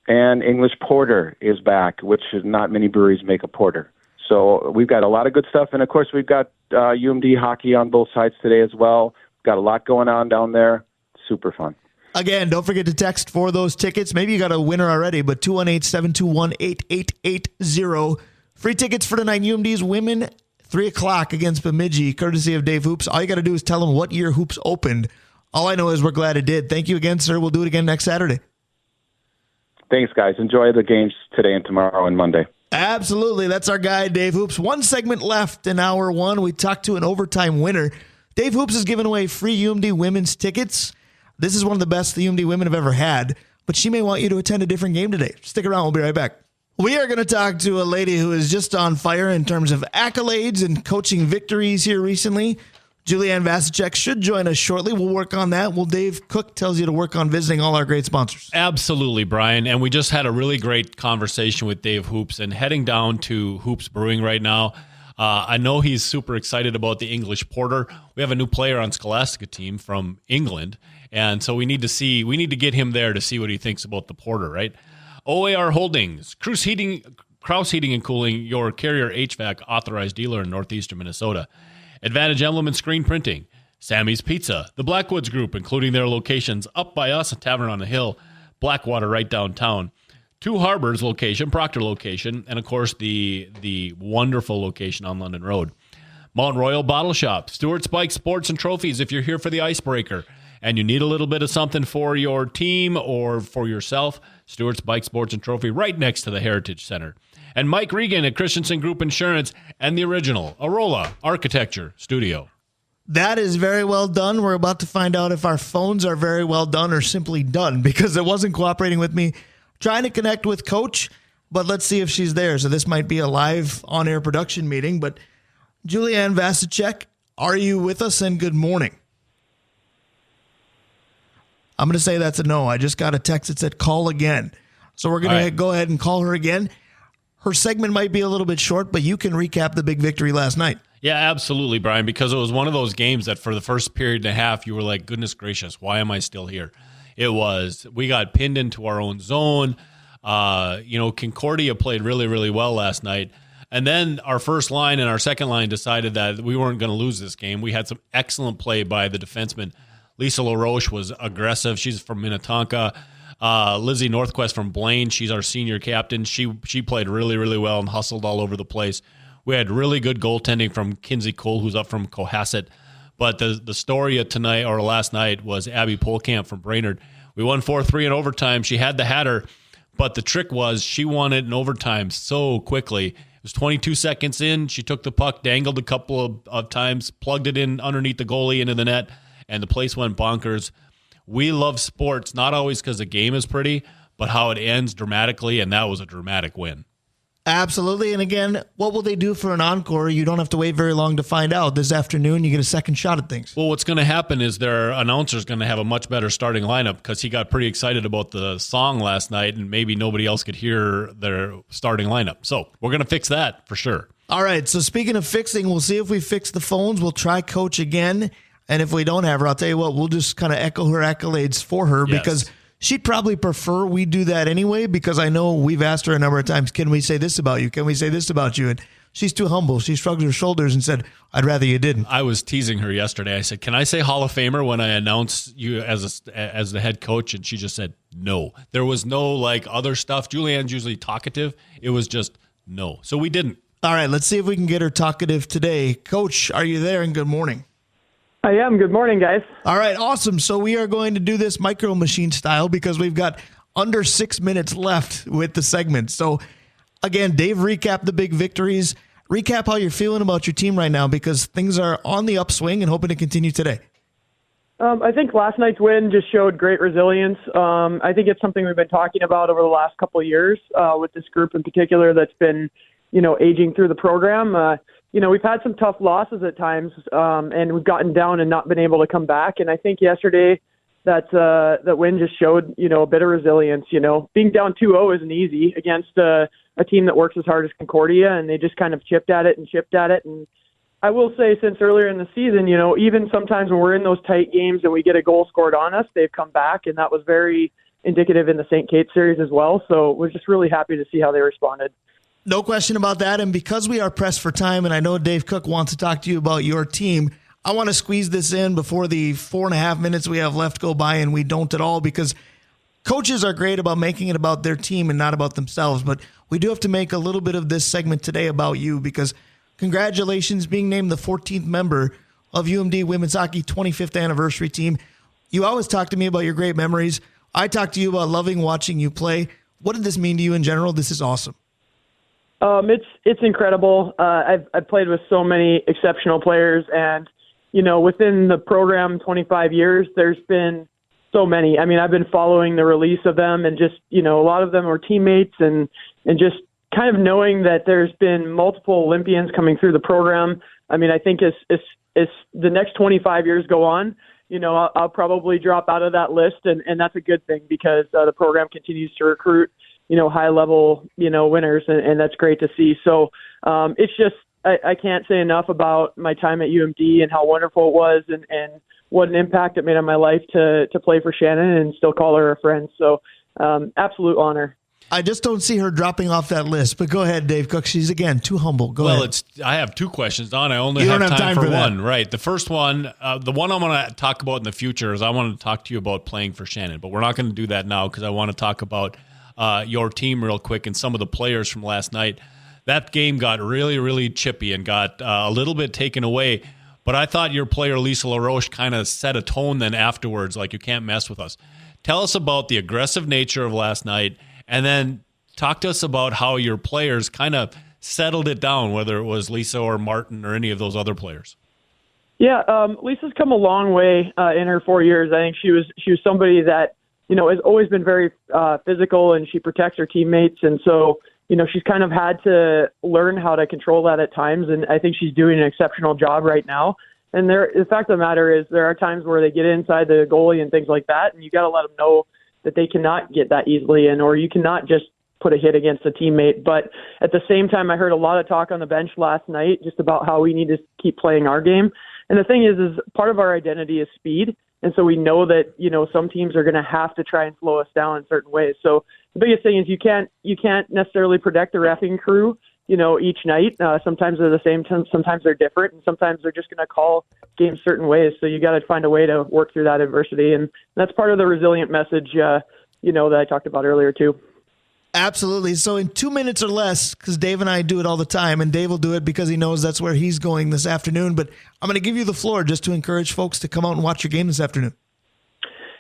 And English Porter is back, which not many breweries make a porter. So we've got a lot of good stuff, and of course we've got UMD hockey on both sides today as well. Got a lot going on down there. Super fun.
Again, don't forget to text for those tickets. Maybe you got a winner already, but 218-721-8880. Free tickets for tonight. UMD's women, 3 o'clock against Bemidji, courtesy of Dave Hoops. All you got to do is tell them what year Hoops opened. All I know is we're glad it did. Thank you again, sir. We'll do it again next Saturday.
Thanks, guys. Enjoy the games today and tomorrow and Monday.
Absolutely. That's our guy, Dave Hoops. One segment left in hour one. We talked to an overtime winner. Dave Hoops is giving away free UMD women's tickets. This is one of the best the UMD women have ever had, but she may want you to attend a different game today. Stick around. We'll be right back. We are going to talk to a lady who is just on fire in terms of accolades and coaching victories here recently. Julianne Vasichek should join us shortly. We'll work on that. Well, Dave Cook tells you to work on visiting all our great sponsors.
Absolutely, Brian. And we just had a really great conversation with Dave Hoops, and heading down to Hoops Brewing right now. I know he's super excited about the English Porter. We have a new player on Scholastica team from England, and so we need to get him there to see what he thinks about the Porter, right? OAR Holdings, Kraus Heating and Cooling, your Carrier HVAC authorized dealer in northeastern Minnesota. Advantage Emblem and Screen Printing, Sammy's Pizza, the Blackwoods Group, including their locations up by us, a Tavern on the Hill, Blackwater right downtown, Two Harbors location, Proctor location, and of course the wonderful location on London Road. Mount Royal Bottle Shop, Stewart's Bike Sports and Trophies if you're here for the icebreaker and you need a little bit of something for your team or for yourself, Stewart's Bike Sports and Trophy right next to the Heritage Center. And Mike Regan at Christensen Group Insurance and the original Arola Architecture Studio.
That is very well done. We're about to find out if our phones are very well done or simply done because it wasn't cooperating with me trying to connect with Coach, but let's see if she's there. So this might be a live on-air production meeting. But Julianne Vasichek, are you with us? And good morning. I'm going to say that's a no. I just got a text that said call again. So we're going to go ahead and call her again. Her segment might be a little bit short, but you can recap the big victory last night.
Yeah, absolutely, Brian, because it was one of those games that for the first period and a half, you were like, goodness gracious, why am I still here? We got pinned into our own zone. Concordia played really, really well last night. And then our first line and our second line decided that we weren't going to lose this game. We had some excellent play by the defenseman. Lisa LaRoche was aggressive. She's from Minnetonka. Lizzie Northquest from Blaine, she's our senior captain. She played really, really well and hustled all over the place. We had really good goaltending from Kinsey Cole, who's up from Cohasset. But the story of tonight or last night was Abby Polkamp from Brainerd. We won 4-3 in overtime. She had the hatter, but the trick was she won it in overtime so quickly. It was 22 seconds in. She took the puck, dangled a couple of times, plugged it in underneath the goalie into the net, and the place went bonkers. We love sports, not always because the game is pretty, but how it ends dramatically, and that was a dramatic win.
Absolutely. And again, what will they do for an encore? You don't have to wait very long to find out. This afternoon, you get a second shot at things.
Well, what's going to happen is their announcer's going to have a much better starting lineup because he got pretty excited about the song last night, and maybe nobody else could hear their starting lineup. So we're going to fix that for sure.
All right. So speaking of fixing, we'll see if we fix the phones. We'll try Coach again. And if we don't have her, I'll tell you what, we'll just kind of echo her accolades for her because she'd probably prefer we do that anyway, because I know we've asked her a number of times, can we say this about you? Can we say this about you? And she's too humble. She shrugged her shoulders and said, I'd rather you didn't.
I was teasing her yesterday. I said, can I say Hall of Famer when I announce you as the head coach? And she just said, no. There was no other stuff. Julianne's usually talkative. It was just no. So we didn't.
All right, let's see if we can get her talkative today. Coach, are you there? And good morning.
I am. Good morning, guys.
All right, awesome. So we are going to do this micro machine style because we've got under 6 minutes left with the segment. So again, Dave, recap the big victories. Recap how you're feeling about your team right now because things are on the upswing and hoping to continue today.
I think last night's win just showed great resilience. I think it's something we've been talking about over the last couple of years with this group in particular that's been, aging through the program. We've had some tough losses at times, and we've gotten down and not been able to come back. And I think yesterday that win just showed, a bit of resilience. Being down 2-0 isn't easy against a team that works as hard as Concordia, and they just kind of chipped at it. And I will say since earlier in the season, even sometimes when we're in those tight games and we get a goal scored on us, they've come back, and that was very indicative in the St. Kate series as well. So we're just really happy to see how they responded.
No question about that. And because we are pressed for time, and I know Dave Cook wants to talk to you about your team, I want to squeeze this in before the 4.5 minutes we have left go by, and we don't at all, because coaches are great about making it about their team and not about themselves. But we do have to make a little bit of this segment today about you, because congratulations being named the 14th member of UMD Women's Hockey 25th anniversary team. You always talk to me about your great memories. I talk to you about loving watching you play. What did this mean to you in general? This is awesome.
It's incredible. I've played with so many exceptional players, and within the program 25 years, there's been so many. I mean, I've been following the release of them, and just, a lot of them are teammates, and just kind of knowing that there's been multiple Olympians coming through the program. I mean, I think as the next 25 years go on, I'll probably drop out of that list, and that's a good thing, because the program continues to recruit, high level, winners, and that's great to see. So it's just, I can't say enough about my time at UMD and how wonderful it was, and what an impact it made on my life to play for Shannon and still call her a friend. So absolute honor.
I just don't see her dropping off that list. But go ahead, Dave Cook. She's, again, too humble. Go ahead.
I have two questions, Don. I only
You
have
don't have
time
time
for
for
one. Right. The first one, the one I want to talk about in the future is I want to talk to you about playing for Shannon. But we're not going to do that now, because I want to talk about your team real quick and some of the players from last night. That game got really, really chippy and got a little bit taken away. But I thought your player, Lisa LaRoche, kind of set a tone then afterwards, like, you can't mess with us. Tell us about the aggressive nature of last night, and then talk to us about how your players kind of settled it down, whether it was Lisa or Martin or any of those other players.
Yeah, Lisa's come a long way in her 4 years. I think she was somebody that, has always been very physical, and she protects her teammates. And so, she's kind of had to learn how to control that at times. And I think she's doing an exceptional job right now. And the fact of the matter is, there are times where they get inside the goalie and things like that, and you got to let them know that they cannot get that easily in, or you cannot just put a hit against a teammate. But at the same time, I heard a lot of talk on the bench last night just about how we need to keep playing our game. And the thing is part of our identity is speed. And so we know that, some teams are going to have to try and slow us down in certain ways. So the biggest thing is you can't necessarily predict the reffing crew, each night. Sometimes they're the same, sometimes they're different, and sometimes they're just going to call games certain ways. So you got to find a way to work through that adversity. And that's part of the resilient message, that I talked about earlier too.
Absolutely. So in 2 minutes or less, because Dave and I do it all the time, and Dave will do it because he knows that's where he's going this afternoon, but I'm going to give you the floor just to encourage folks to come out and watch your game this afternoon.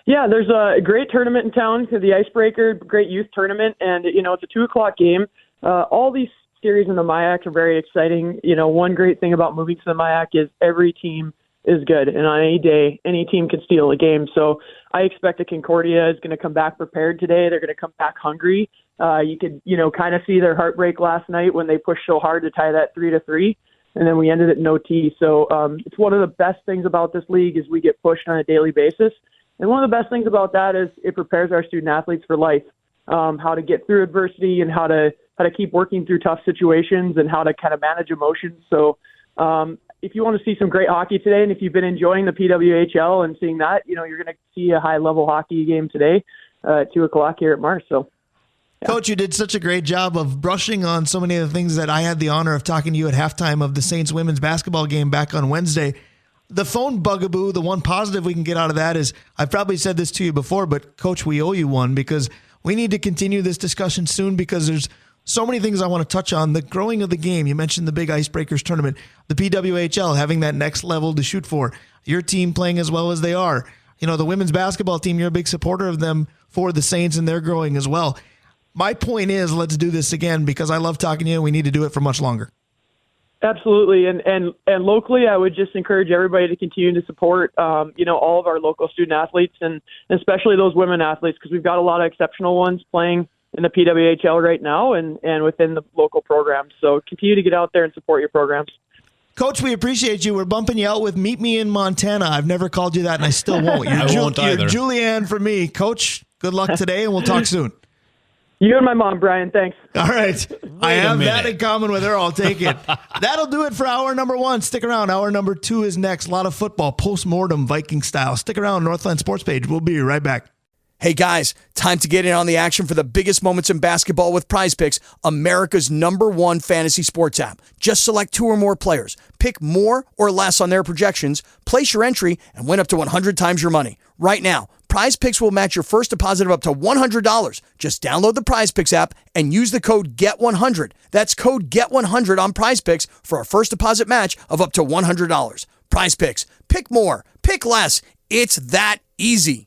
Yeah, there's a great tournament in town, the Icebreaker, great youth tournament, and, it's a 2:00 game. All these series in the MIAC are very exciting. One great thing about moving to the MIAC is every team is good, and on any day, any team can steal a game. So I expect that Concordia is going to come back prepared today. They're going to come back hungry. You could, kind of see their heartbreak last night when they pushed so hard to tie that 3-3, and then we ended it in OT. So it's one of the best things about this league is we get pushed on a daily basis. And one of the best things about that is it prepares our student athletes for life, how to get through adversity and how to keep working through tough situations and how to kind of manage emotions. So if you want to see some great hockey today, and if you've been enjoying the PWHL and seeing that, you're going to see a high-level hockey game today at 2:00 here at Mars. So, yeah.
Coach, you did such a great job of brushing on so many of the things that I had the honor of talking to you at halftime of the Saints women's basketball game back on Wednesday. The phone bugaboo, the one positive we can get out of that is, I've probably said this to you before, but Coach, we owe you one, because we need to continue this discussion soon, because there's so many things I want to touch on. The growing of the game. You mentioned the big Icebreakers tournament, the PWHL having that next level to shoot for, your team playing as well as they are. The women's basketball team, you're a big supporter of them for the Saints, and they're growing as well. My point is, let's do this again, because I love talking to you, and we need to do it for much longer.
Absolutely. And locally, I would just encourage everybody to continue to support, all of our local student athletes, and especially those women athletes, because we've got a lot of exceptional ones playing in the PWHL right now and within the local programs. So continue to get out there and support your programs.
Coach, we appreciate you. We're bumping you out with Meet Me in Montana. I've never called you that, and I still won't.
I won't either.
You're Julianne for me. Coach, good luck today, and we'll talk soon.
You and my mom, Brian. Thanks.
All right. I have that in common with her. I'll take it. That'll do it for hour number 1. Stick around. Hour number 2 is next. A lot of football, post-mortem, Viking style. Stick around. Northland Sports Page. We'll be right back.
Hey guys, time to get in on the action for the biggest moments in basketball with Prize Picks, America's #1 fantasy sports app. Just select 2 or more players. Pick more or less on their projections, place your entry, and win up to 100 times your money. Right now, Prize Picks will match your first deposit of up to $100. Just download the Prize Picks app and use the code GET100. That's code GET100 on Prize Picks for a first deposit match of up to $100. Prize Picks. Pick more. Pick less. It's that easy.